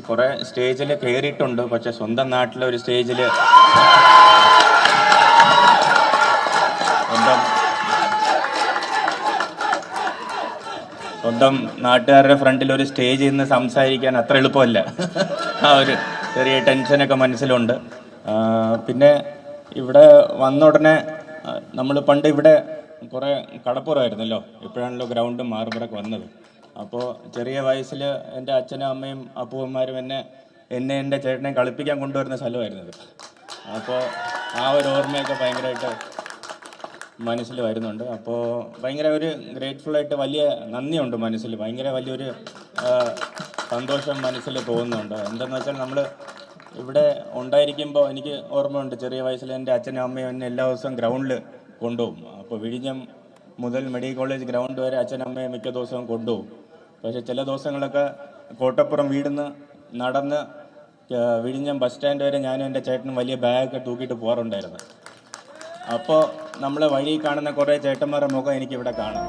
കുറെ സ്റ്റേജിൽ കയറിയിട്ടുണ്ട്. പക്ഷെ സ്വന്തം നാട്ടിലെ ഒരു സ്റ്റേജിൽ സ്വന്തം നാട്ടുകാരുടെ ഫ്രണ്ടിൽ ഒരു സ്റ്റേജിൽ നിന്ന് സംസാരിക്കാൻ അത്ര എളുപ്പമല്ല. ആ ഒരു ചെറിയ ടെൻഷനൊക്കെ മനസ്സിലുണ്ട്. പിന്നെ ഇവിടെ വന്ന ഉടനെ നമ്മൾ പണ്ട് ഇവിടെ കുറേ കടപ്പുറമായിരുന്നല്ലോ, ഇപ്പോഴാണല്ലോ ഗ്രൗണ്ടും മാർബറൊക്കെ വന്നത്. അപ്പോൾ ചെറിയ വയസ്സിൽ എൻ്റെ അച്ഛനും അമ്മയും അപ്പൂവന്മാരും എന്നെ എൻ്റെ ചേട്ടനെ കളിപ്പിക്കാൻ കൊണ്ടുവരുന്ന സ്ഥലമായിരുന്നത്. അപ്പോൾ ആ ഒരു ഓർമ്മയൊക്കെ ഭയങ്കരമായിട്ട് മനസ്സിൽ വരുന്നുണ്ട്. അപ്പോൾ ഭയങ്കര ഒരു ഗ്രേറ്റ്ഫുള്ളായിട്ട് വലിയ നന്ദിയുണ്ട് മനസ്സിൽ, ഭയങ്കര വലിയൊരു സന്തോഷം മനസ്സിൽ തോന്നുന്നുണ്ട്. എന്താണെന്ന് വെച്ചാൽ നമ്മൾ ഇവിടെ ഉണ്ടായിരിക്കുമ്പോൾ എനിക്ക് ഓർമ്മയുണ്ട്, ചെറിയ വയസ്സിൽ എൻ്റെ അച്ഛനും അമ്മയും എന്നെ എല്ലാ ദിവസവും ഗ്രൗണ്ടിൽ കൊണ്ടുപോകും. അപ്പോൾ വിഴിഞ്ഞം മുതൽ മെഡിക്കൽ കോളേജ് ഗ്രൗണ്ട് വരെ അച്ഛനും അമ്മയും മിക്ക ദിവസവും കൊണ്ടുപോകും. പക്ഷേ ചില ദിവസങ്ങളൊക്കെ കോട്ടപ്പുറം വീടിന്ന് നടന്ന് വിഴിഞ്ഞം ബസ് സ്റ്റാൻഡ് വരെ ഞാനും എൻ്റെ ചേട്ടനും വലിയ ബാഗൊക്കെ തൂക്കിയിട്ട് പോകാറുണ്ടായിരുന്നു. അപ്പോൾ നമ്മളെ വഴി കാണുന്ന കുറേ ചേട്ടന്മാരുടെ മുഖം എനിക്കിവിടെ കാണാം.